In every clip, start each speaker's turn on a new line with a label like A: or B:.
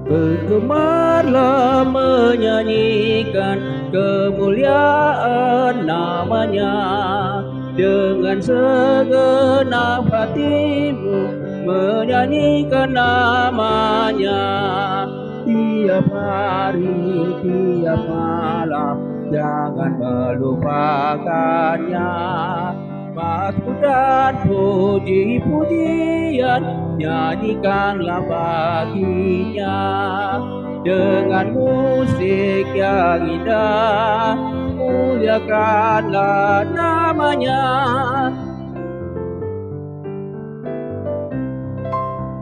A: Penggemarlah menyanyikan kemuliaan namanya. Dengan segenap hatimu menyanyikan namanya. Tiap hari, tiap malam, jangan melupakannya. Mazmur dan puji-pujian nyanyikanlah baginya. Dengan musik yang indah muliakanlah namanya.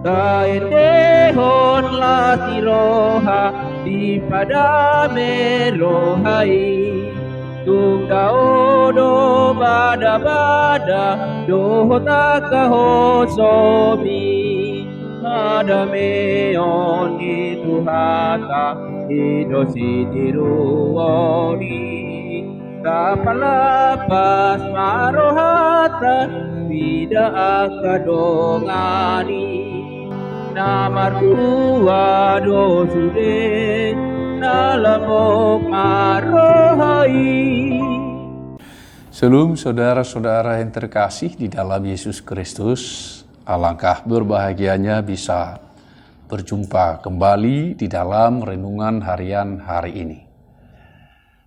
A: Taendehon la tiroha di pada merohai. Tungga odo bada doho takahosomi. Ada meon itu hata hidosi tiruoni. Kapalapas marohata tidak akadongani. Namar dua dosude nalamok marohai.
B: Shalom saudara-saudara yang terkasih di dalam Yesus Kristus. Alangkah berbahagianya bisa berjumpa kembali di dalam renungan harian hari ini.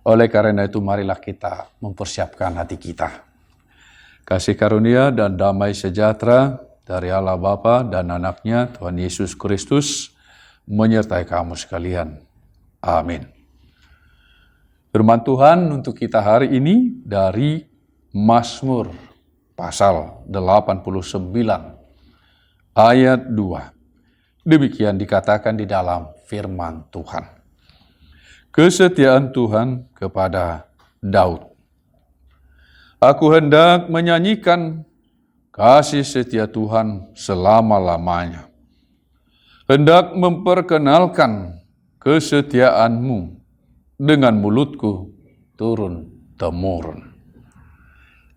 B: Oleh karena itu marilah kita mempersiapkan hati kita. Kasih karunia dan damai sejahtera dari Allah Bapa dan Anaknya Tuhan Yesus Kristus menyertai kamu sekalian. Amin. Firman Tuhan untuk kita hari ini dari Mazmur pasal 89 ayat 2. Demikian dikatakan di dalam firman Tuhan. Kesetiaan Tuhan kepada Daud. Aku hendak menyanyikan kasih setia Tuhan selama-lamanya. Hendak memperkenalkan kesetiaan-Mu dengan mulutku turun-temurun.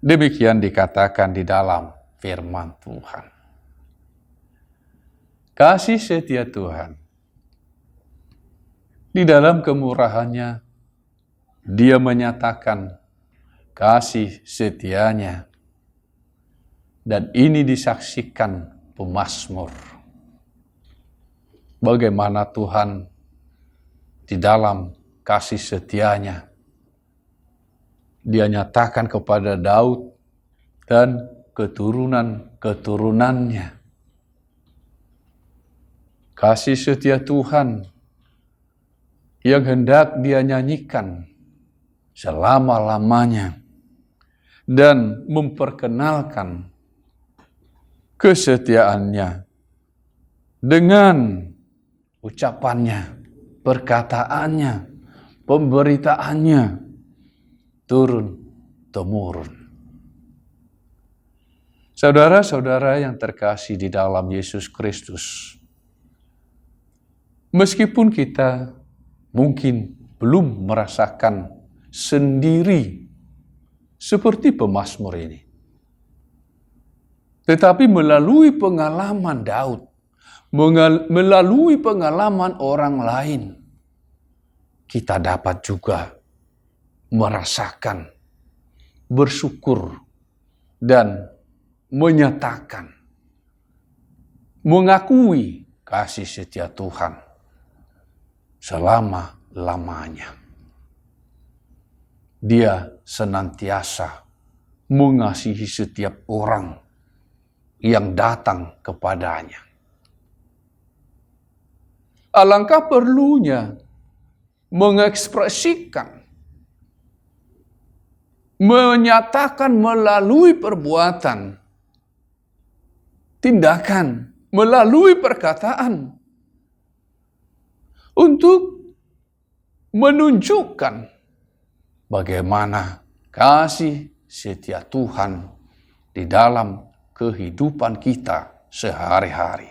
B: Demikian dikatakan di dalam firman Tuhan. Kasih setia Tuhan. Di dalam kemurahannya, Dia menyatakan kasih setianya. Dan ini disaksikan pemazmur. Bagaimana Tuhan di dalam kasih setianya, Dia nyatakan kepada Daud dan keturunan-keturunannya. Kasih setia Tuhan yang hendak Dia nyanyikan selama-lamanya dan memperkenalkan kesetiaannya dengan ucapannya, perkataannya, pemberitaannya turun-temurun. Saudara-saudara yang terkasih di dalam Yesus Kristus, meskipun kita mungkin belum merasakan sendiri seperti pemazmur ini, tetapi melalui pengalaman Daud, melalui pengalaman orang lain, kita dapat juga merasakan, bersyukur, dan menyatakan, mengakui kasih setia Tuhan selama-lamanya. Dia senantiasa mengasihi setiap orang yang datang kepadanya. Alangkah perlunya mengekspresikan, menyatakan melalui perbuatan, tindakan, melalui perkataan, untuk menunjukkan bagaimana kasih setia Tuhan di dalam kehidupan kita sehari-hari.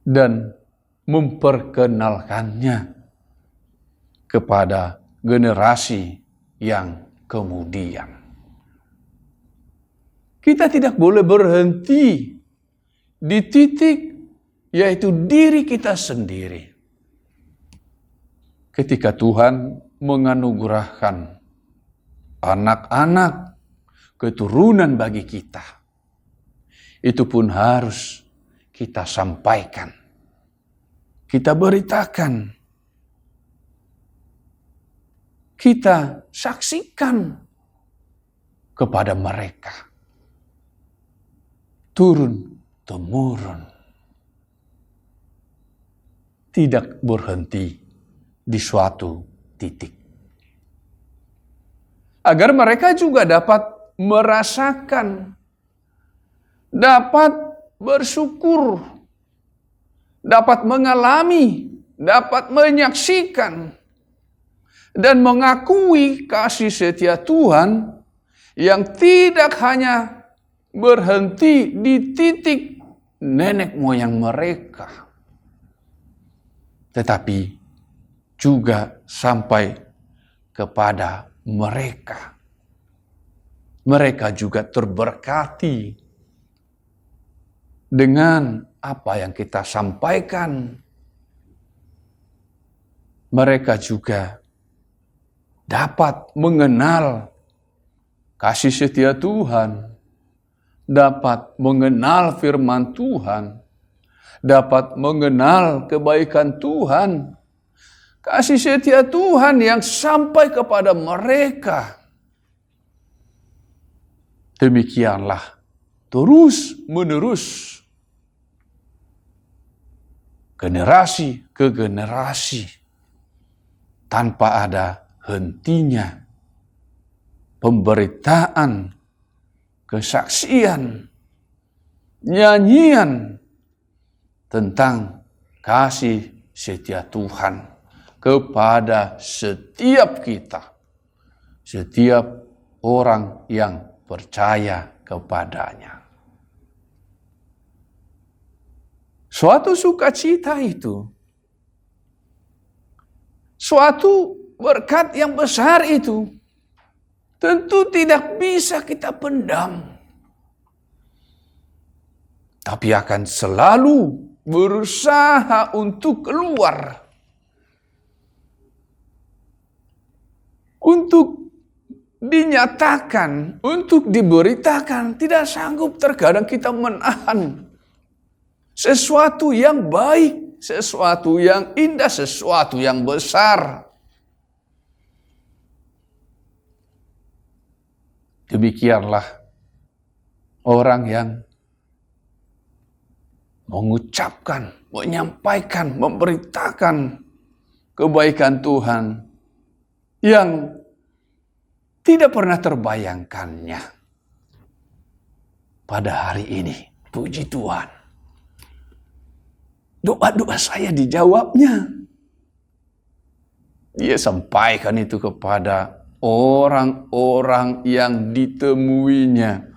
B: Dan memperkenalkannya kepada generasi yang kemudian. Kita tidak boleh berhenti di titik yaitu diri kita sendiri. Ketika Tuhan menganugerahkan anak-anak keturunan bagi kita, itu pun harus kita sampaikan, kita beritakan, kita saksikan kepada mereka, turun-temurun, tidak berhenti di suatu titik. Agar mereka juga dapat merasakan, dapat bersyukur, dapat mengalami, dapat menyaksikan, dan mengakui kasih setia Tuhan yang tidak hanya berhenti di titik nenek moyang mereka, tetapi juga sampai kepada mereka. Mereka juga terberkati dengan apa yang kita sampaikan. Mereka juga dapat mengenal kasih setia Tuhan, dapat mengenal firman Tuhan, dapat mengenal kebaikan Tuhan, kasih setia Tuhan yang sampai kepada mereka. Demikianlah terus menerus, generasi ke generasi, tanpa ada hentinya pemberitaan, kesaksian, nyanyian tentang kasih setia Tuhan kepada setiap kita, setiap orang yang percaya kepadanya. Suatu sukacita itu, suatu berkat yang besar itu, tentu tidak bisa kita pendam, tapi akan selalu berusaha untuk keluar, untuk dinyatakan, untuk diberitakan. Tidak sanggup terkadang kita menahan sesuatu yang baik, sesuatu yang indah, sesuatu yang besar. Demikianlah orang yang mengucapkan, menyampaikan, memberitakan kebaikan Tuhan yang tidak pernah terbayangkannya pada hari ini. Puji Tuhan. Doa-doa saya dijawabnya. Dia sampaikan itu kepada orang-orang yang ditemuinya.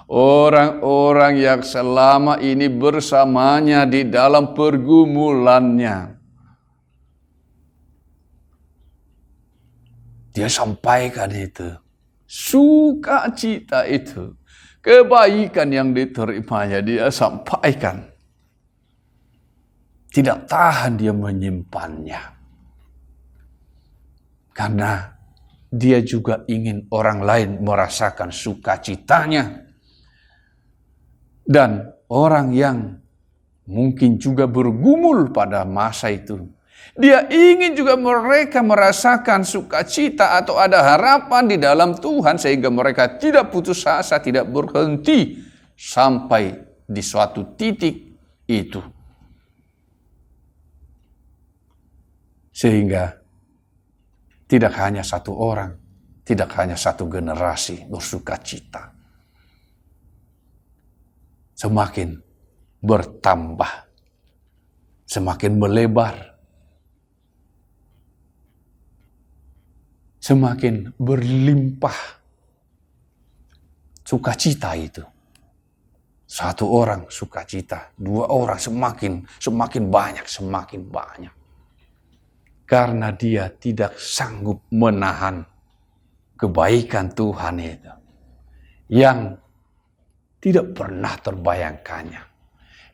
B: Orang-orang yang selama ini bersamanya di dalam pergumulannya. Dia sampaikan itu. Sukacita itu, kebaikan yang diterimanya, dia sampaikan. Tidak tahan dia menyimpannya. Karena dia juga ingin orang lain merasakan sukacitanya. Dan orang yang mungkin juga bergumul pada masa itu, dia ingin juga mereka merasakan sukacita atau ada harapan di dalam Tuhan, sehingga mereka tidak putus asa, tidak berhenti sampai di suatu titik itu. Sehingga tidak hanya satu orang, tidak hanya satu generasi bersukacita. Semakin bertambah, semakin melebar, semakin berlimpah sukacita itu. Satu orang sukacita, dua orang semakin banyak. Karena dia tidak sanggup menahan kebaikan Tuhan itu, yang tidak pernah terbayangkannya,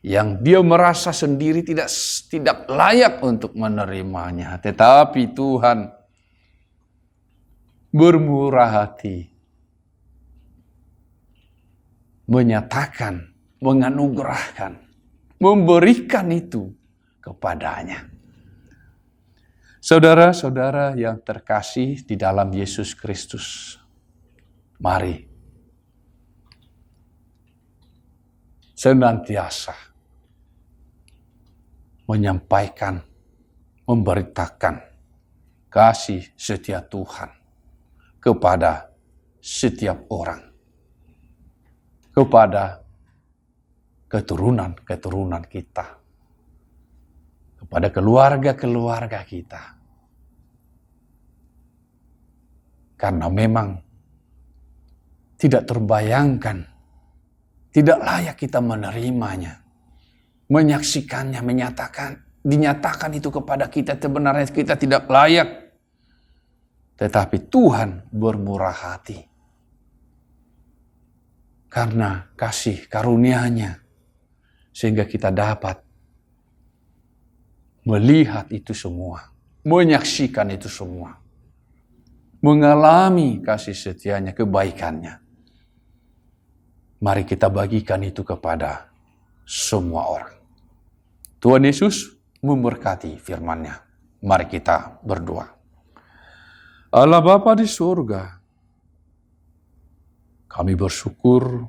B: yang dia merasa sendiri tidak layak untuk menerimanya. Tetapi Tuhan bermurah hati, menyatakan, menganugerahkan, memberikan itu kepadanya. Saudara-saudara yang terkasih di dalam Yesus Kristus, mari senantiasa menyampaikan, memberitakan kasih setia Tuhan kepada setiap orang, kepada keturunan-keturunan kita, kepada keluarga-keluarga kita. Karena memang tidak terbayangkan, tidak layak kita menerimanya, menyaksikannya, dinyatakan itu kepada kita, sebenarnya kita tidak layak. Tetapi Tuhan bermurah hati. Karena kasih karunia-Nya, sehingga kita dapat melihat itu semua, menyaksikan itu semua, mengalami kasih setia-Nya, kebaikan-Nya. Mari kita bagikan itu kepada semua orang. Tuhan Yesus memberkati firman-Nya. Mari kita berdoa. Allah Bapa di surga, kami bersyukur,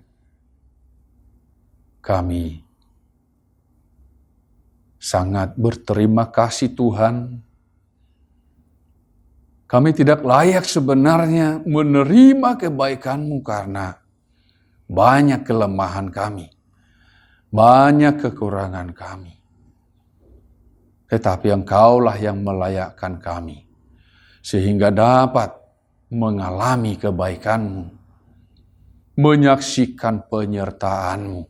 B: kami sangat berterima kasih Tuhan. Kami tidak layak sebenarnya menerima kebaikan-Mu karena banyak kelemahan kami, banyak kekurangan kami. Tetapi Engkaulah yang melayakkan kami, sehingga dapat mengalami kebaikan-Mu, menyaksikan penyertaan-Mu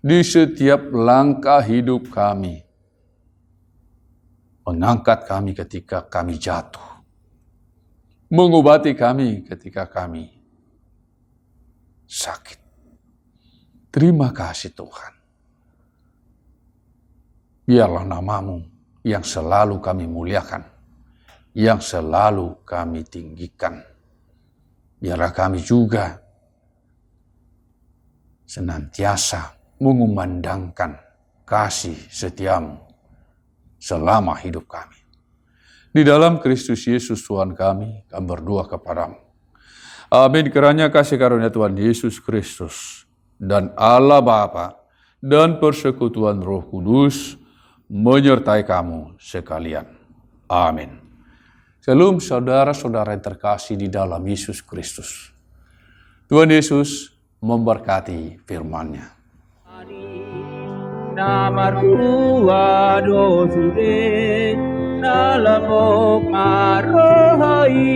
B: di setiap langkah hidup kami, mengangkat kami ketika kami jatuh, mengobati kami ketika kami sakit. Terima kasih Tuhan. Biarlah nama-Mu yang selalu kami muliakan, yang selalu kami tinggikan. Biarlah kami juga senantiasa mengumandangkan kasih setia-Mu selama hidup kami. Di dalam Kristus Yesus Tuhan kami berdoa kepada-Mu. Amin. Kiranya kasih karunia Tuhan Yesus Kristus dan Allah Bapa dan persekutuan Roh Kudus menyertai kamu sekalian. Amin. Shalom saudara-saudara yang terkasih di dalam Yesus Kristus. Tuhan Yesus memberkati firman-Nya.
A: Namarua dosude nalamok marohai